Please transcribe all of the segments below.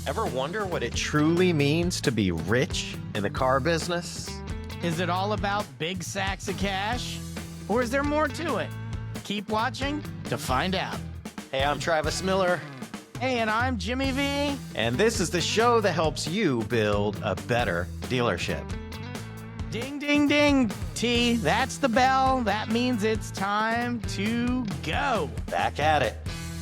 Ever wonder what it truly means to be rich in the car business? Is it all about big sacks of cash? Or is there more to it? Keep watching to find out. Hey, I'm Travis Miller. Hey, and I'm Jimmy Vee. And this is the show that helps you build a better dealership. Ding, ding, ding. T, that's the bell. That means it's time to go. Back at it.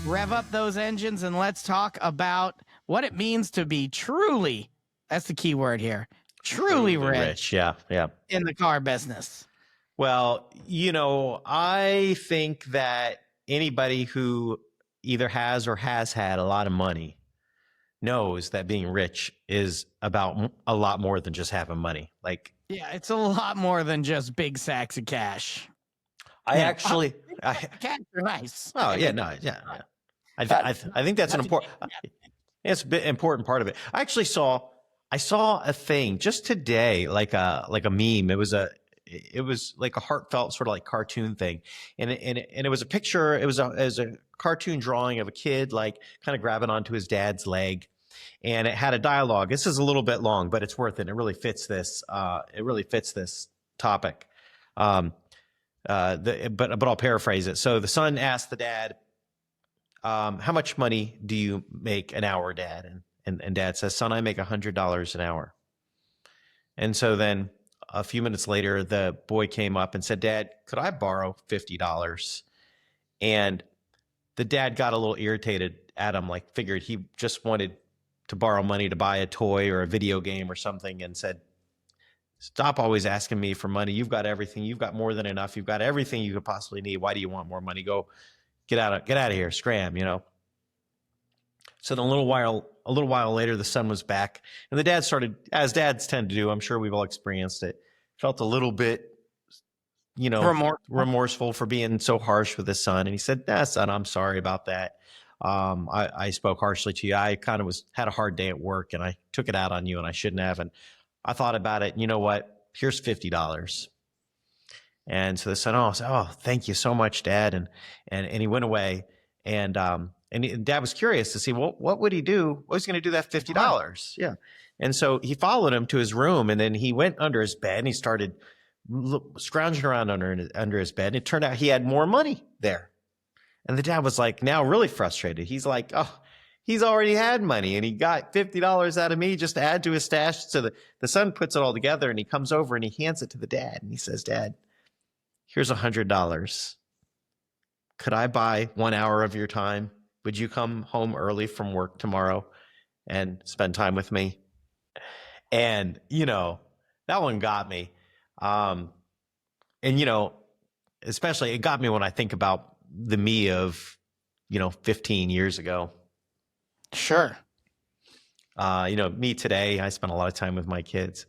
Rev up those engines and let's talk about what it means to be truly, that's the key word here, truly rich. Yeah. In the car business. Well, I think that anybody who either has or has had a lot of money knows that being rich is about a lot more than just having money. Yeah, it's a lot more than just big sacks of cash. Cash are nice. Oh yeah, no, yeah. I think that's an important. It's an important part of it. I saw a thing just today, like a meme. It was like a heartfelt sort of like cartoon thing, and it was a picture. It was a cartoon drawing of a kid like kind of grabbing onto his dad's leg, and it had a dialogue. This is a little bit long, but it's worth it. It really fits this. It really fits this topic. But I'll paraphrase it. So the son asked the dad, how much money do you make an hour, Dad? And Dad says, son, I make $100 an hour. And so then a few minutes later, the boy came up and said, Dad, could I borrow $50? And the dad got a little irritated at him, like figured he just wanted to borrow money to buy a toy or a video game or something, and said, stop always asking me for money. You've got everything. You've got more than enough. You've got everything you could possibly need. Why do you want more money? Go. Get out of here, scram, So then a little while later, the son was back, and the dad started, as dads tend to do. I'm sure we've all experienced it. Felt a little bit, remorseful for being so harsh with his son. And he said, son, I'm sorry about that. I spoke harshly to you. I kind of had a hard day at work, and I took it out on you, and I shouldn't have. And I thought about it. And you know what? Here's $50. And so the son, said, thank you so much, Dad. And he went away. And Dad was curious to see, what would he do? What was he going to do that $50? Yeah. And so he followed him to his room, and then he went under his bed and he started scrounging around under his bed. And it turned out he had more money there. And the dad was like, now really frustrated. He's like, he's already had money, and he got $50 out of me just to add to his stash. So the son puts it all together, and he comes over and he hands it to the dad. And he says, Dad, here's $100. Could I buy 1 hour of your time? Would you come home early from work tomorrow and spend time with me? And, that one got me. Especially it got me when I think about the me of, 15 years ago. Sure. Me today, I spend a lot of time with my kids.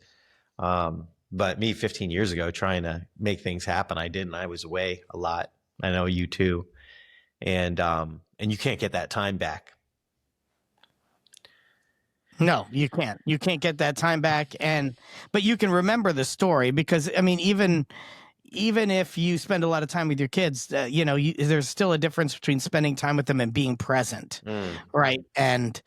But me 15 years ago trying to make things happen, I didn't. I was away a lot. I know you too. And you can't get that time back. No, you can't. You can't get that time back. But you can remember the story because, even if you spend a lot of time with your kids, there's still a difference between spending time with them and being present. Right. And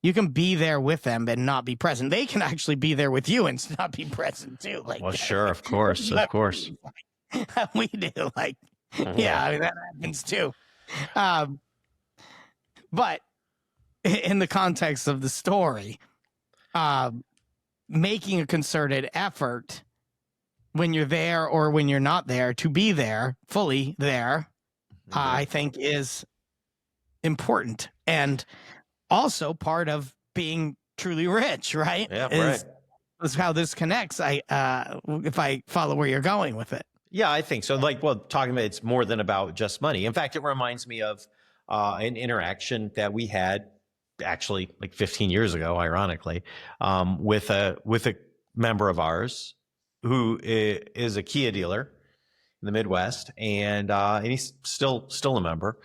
you can be there with them and not be present. They can actually be there with you and not be present too. Sure, of course. We do. That happens too. But in the context of the story, making a concerted effort when you're there or when you're not there to be there, fully there, I think is important. And also part of being truly rich, right? Yeah, right. Is how this connects. If I follow where you're going with it. Yeah, I think so. Talking about it's more than about just money. In fact, it reminds me of an interaction that we had actually like 15 years ago, ironically, with a member of ours who is a Kia dealer in the Midwest, and he's still a member.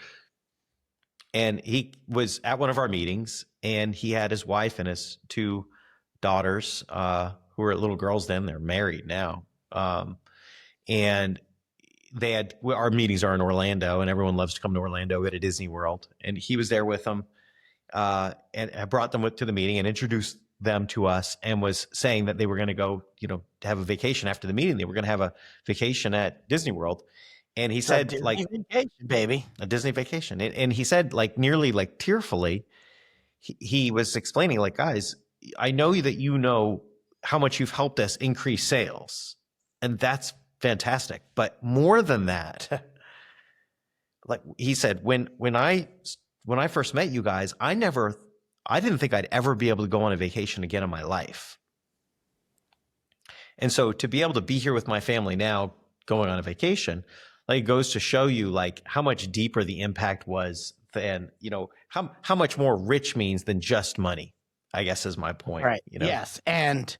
And he was at one of our meetings, and he had his wife and his two daughters, who were little girls then. They're married now. And our meetings are in Orlando, and everyone loves to come to Orlando. We had a Disney World, and he was there with them. and I brought them to the meeting and introduced them to us, and was saying that they were going to go, to have a vacation after the meeting. They were going to have a vacation at Disney World. And he said, Disney vacation, baby. a Disney vacation. And he said, like, nearly like tearfully, he was explaining, like, guys, I know that you know how much you've helped us increase sales, and that's fantastic. But more than that, like he said, when I first met you guys, I didn't think I'd ever be able to go on a vacation again in my life. And so to be able to be here with my family now, going on a vacation, like, it goes to show you, like, how much deeper the impact was than, how much more rich means than just money, I guess, is my point. Right. Yes. And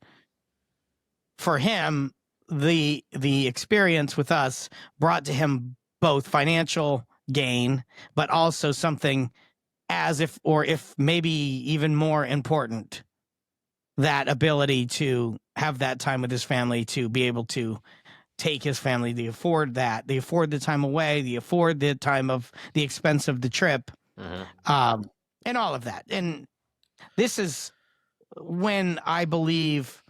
for him, the experience with us brought to him both financial gain, but also something if maybe even more important, that ability to have that time with his family, to be able to take his family, they afford that, they afford the time away, they afford the time of the expense of the trip, and all of that. And this is when I believe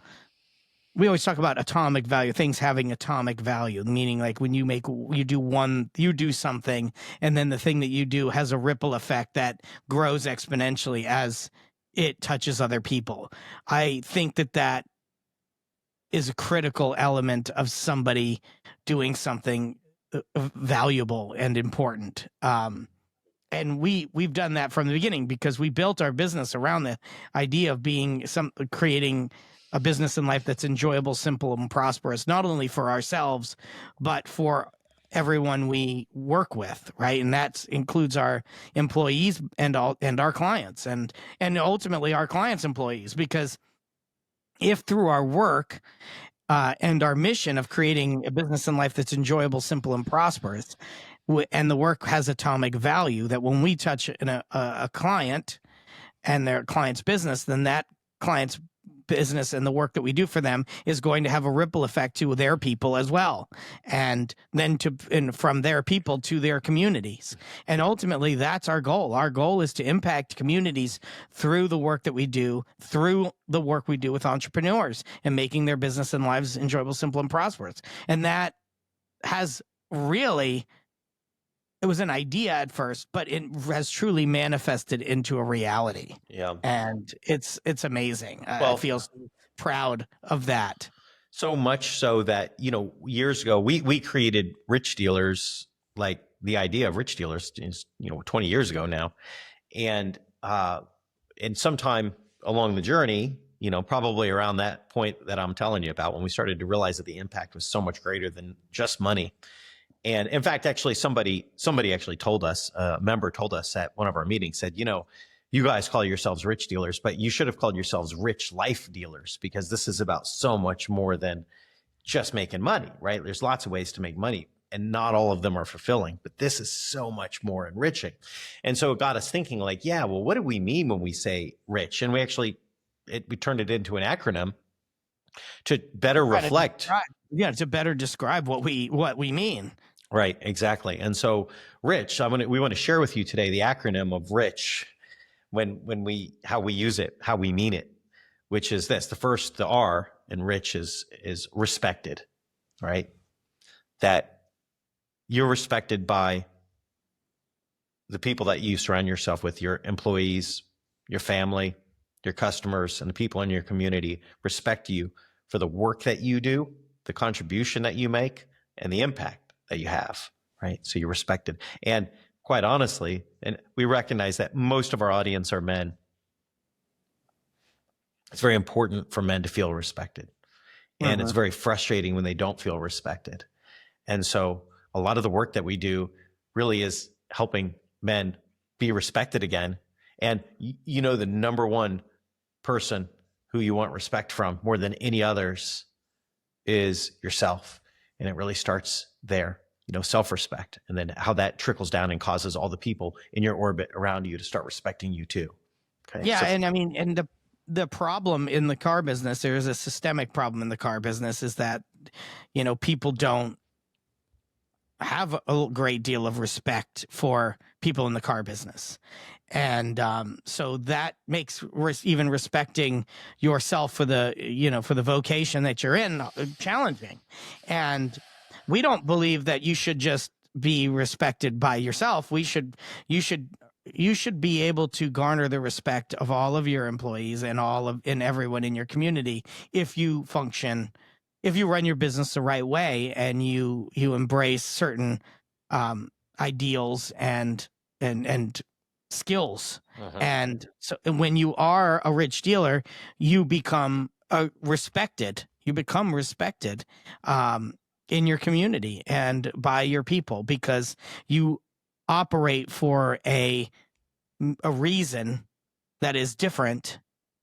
we always talk about atomic value, things having atomic value, meaning like when you do something, and then the thing that you do has a ripple effect that grows exponentially as it touches other people. I think that is a critical element of somebody doing something valuable and important. And we've done that from the beginning, because we built our business around the idea of creating a business in life that's enjoyable, simple, and prosperous, not only for ourselves, but for everyone we work with, right? And that includes our employees and our clients, and ultimately our clients' employees, because if through our work and our mission of creating a business in life that's enjoyable, simple, and prosperous, and the work has atomic value, that when we touch a client and their client's business, then that client's business and the work that we do for them is going to have a ripple effect to their people as well, and then from their people to their communities. And ultimately, that's our goal. Our goal is to impact communities through the work that we do, through the work we do with entrepreneurs, and making their business and lives enjoyable, simple, and prosperous. And that has really, it was an idea at first, but it has truly manifested into a reality. Yeah. And it's amazing. I feel so proud of that. So much so that, years ago, we created Rich Dealers, like the idea of Rich Dealers is, 20 years ago now. And sometime along the journey, probably around that point that I'm telling you about, when we started to realize that the impact was so much greater than just money. And in fact, actually, somebody actually told us, a member told us at one of our meetings, said, you guys call yourselves Rich Dealers, but you should have called yourselves Rich Life Dealers, because this is about so much more than just making money, right? There's lots of ways to make money, and not all of them are fulfilling, but this is so much more enriching. And so it got us thinking, like, yeah, well, what do we mean when we say rich? And we actually, we turned it into an acronym to better reflect. To better describe what we mean. Right, exactly. And so rich, we want to share with you today the acronym of rich, how we use it, how we mean it, which is this. The R in rich is respected, right? That you're respected by the people that you surround yourself with, your employees, your family, your customers, and the people in your community respect you for the work that you do, the contribution that you make, and the impact that you have, right? So you're respected. And quite honestly, and we recognize that most of our audience are men, it's very important for men to feel respected. And it's very frustrating when they don't feel respected. And so a lot of the work that we do really is helping men be respected again. And the number one person who you want respect from more than any others is yourself. And it really starts there, self-respect, and then how that trickles down and causes all the people in your orbit around you to start respecting you too. Okay. Yeah. And I mean, and the problem in the car business, there's a systemic problem in the car business, is that, people don't have a great deal of respect for people in the car business. And so that makes even respecting yourself for the for the vocation that you're in challenging. And we don't believe that you should just be respected by yourself. You should be able to garner the respect of all of your employees and everyone in your community if you run your business the right way and you embrace certain ideals and skills. And so when you are a rich dealer, you become respected. You become respected in your community and by your people because you operate for a reason that is different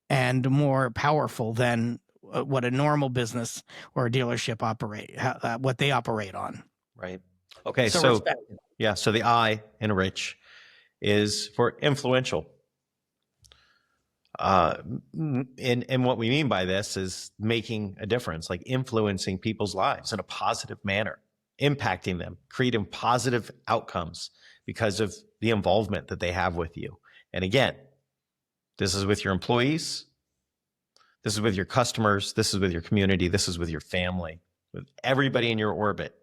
and more powerful than what a normal business or a dealership what they operate on. Right. Okay. So So respect. yeah. So the I in rich is for influential. And what we mean by this is making a difference, like influencing people's lives in a positive manner, impacting them, creating positive outcomes because of the involvement that they have with you. And again, this is with your employees, this is with your customers, this is with your community, this is with your family, with everybody in your orbit,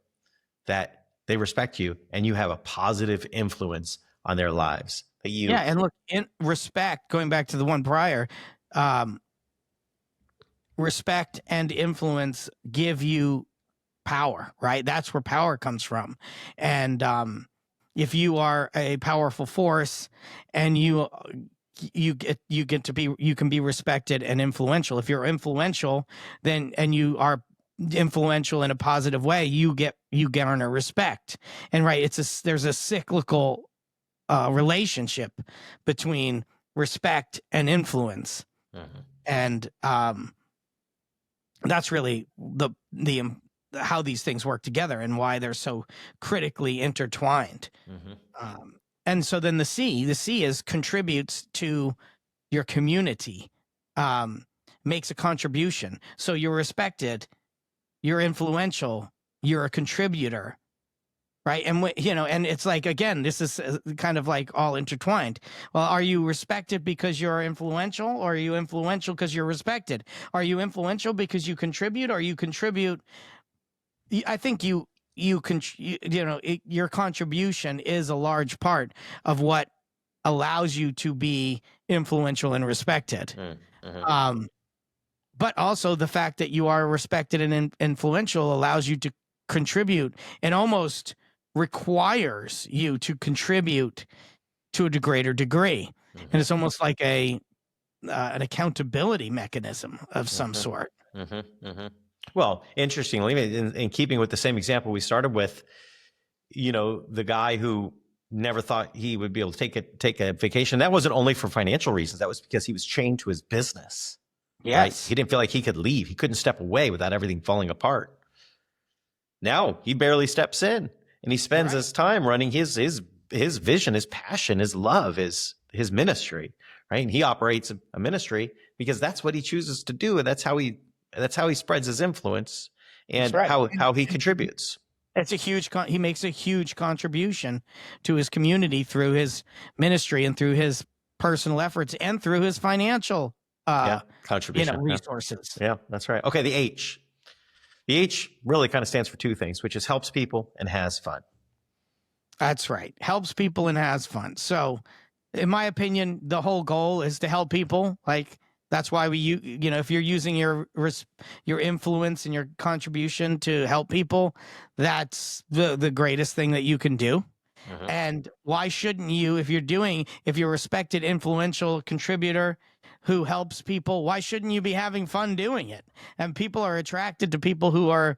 that they respect you and you have a positive influence on their lives. Yeah, and look, in respect, going back to the one prior, respect and influence give you power, right? That's where power comes from. And if you are a powerful force and you can be respected and influential. If you're influential, then and you are influential in a positive way, you garner respect. And right, there's a cyclical relationship between respect and influence. And that's really the how these things work together and why they're so critically intertwined. And so then the C is contributes to your community, makes a contribution. So you're respected, you're influential, you're a contributor, right? And and it's like, again, this is kind of like all intertwined. Well, are you respected because you're influential, or are you influential because you're respected? Are you influential because you contribute, or you contribute? I think your contribution is a large part of what allows you to be influential and respected. But also the fact that you are respected and influential allows you to contribute and almost requires you to contribute to a greater degree. And it's almost like an accountability mechanism of some sort. Well, interestingly, in keeping with the same example we started with, the guy who never thought he would be able to take a vacation, that wasn't only for financial reasons. That was because he was chained to his business. Yes. Right? He didn't feel like he could leave. He couldn't step away without everything falling apart. Now he barely steps in, and he spends his time running his vision, his passion, his love, his ministry, right? And he operates a ministry because that's what he chooses to do, and that's how he spreads his influence and how he contributes. It's he makes a huge contribution to his community through his ministry and through his personal efforts and through his financial contribution, resources. Yeah, that's right. Okay, the H. The H really kind of stands for two things, which is helps people and has fun. That's right. Helps people and has fun. So, in my opinion, the whole goal is to help people. Like, that's why if you're using your influence and your contribution to help people, that's the greatest thing that you can do. And why shouldn't you, if you're a respected, influential contributor who helps people, why shouldn't you be having fun doing it? And people are attracted to people who are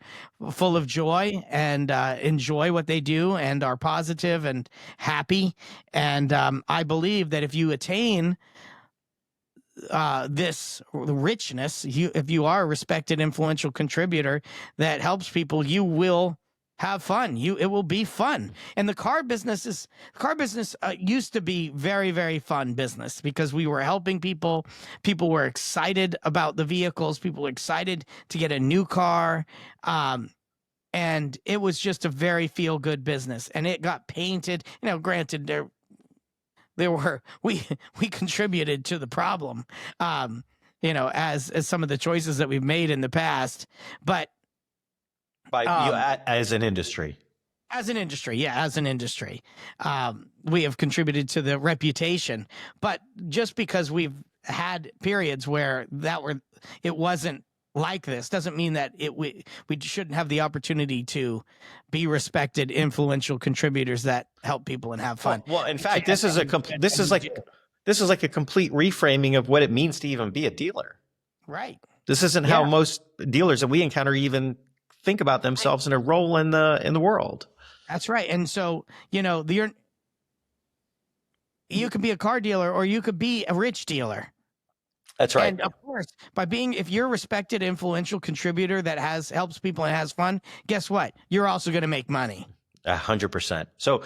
full of joy and enjoy what they do and are positive and happy. And I believe that if you attain this richness, if you are a respected, influential contributor that helps people, you will have fun. It will be fun. And the car business used to be very, very fun business because we were helping people. People were excited about the vehicles. People were excited to get a new car. And it was just a very feel good business. And it got painted, granted we contributed to the problem, as some of the choices that we've made in the past. But as an industry. As an industry, we have contributed to the reputation. But just because we've had periods where it wasn't like this doesn't mean that we shouldn't have the opportunity to be respected, influential contributors that help people and have fun. Well, in fact, this is like a complete reframing of what it means to even be a dealer. Right. This isn't how most dealers that we encounter even think about themselves and a role in the world. That's right. And so, you could be a car dealer or you could be a rich dealer. That's right. And of course, if you're a respected, influential contributor that helps people and has fun, guess what? You're also going to make money. 100%. So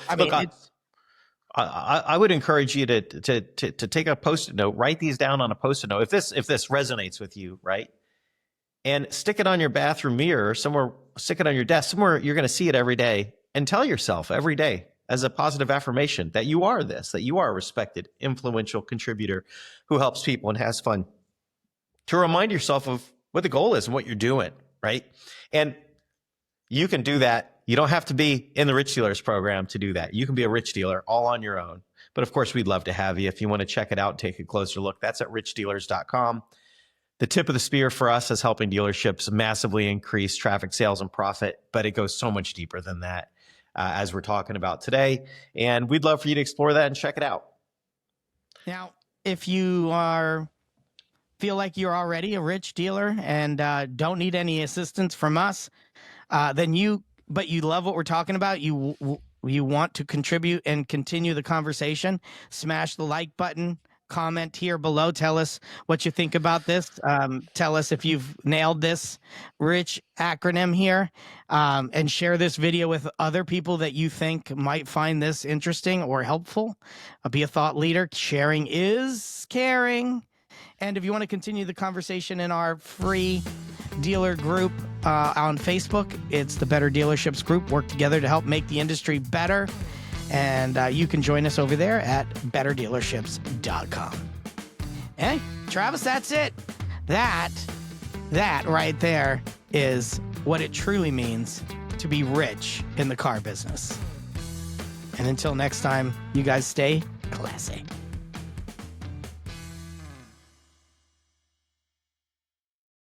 I would encourage you to take a Post-it note, write these down on a Post-it note. If this resonates with you, right? And stick it on your bathroom mirror somewhere, stick it on your desk somewhere you're going to see it every day, and tell yourself every day as a positive affirmation that you are that you are a respected, influential contributor who helps people and has fun. To remind yourself of what the goal is and what you're doing, right? And you can do that. You don't have to be in the Rich Dealers program to do that. You can be a rich dealer all on your own. But of course, we'd love to have you. If you want to check it out, take a closer look, that's at richdealers.com. The tip of the spear for us is helping dealerships massively increase traffic, sales, and profit, but it goes so much deeper than that, as we're talking about today. And we'd love for you to explore that and check it out. Now, if you feel like you're already a rich dealer and don't need any assistance from us, but you love what we're talking about, you want to contribute and continue the conversation, smash the like button. Comment here below. Tell us what you think about this. Tell us if you've nailed this rich acronym here, and share this video with other people that you think might find this interesting or helpful. Be a thought leader. Sharing is caring. And if you want to continue the conversation in our free dealer group on Facebook, it's the Better Dealerships group. Work together to help make the industry better. And you can join us over there at betterdealerships.com. Hey, Travis, that's it. That right there is what it truly means to be rich in the car business. And until next time, you guys stay classy.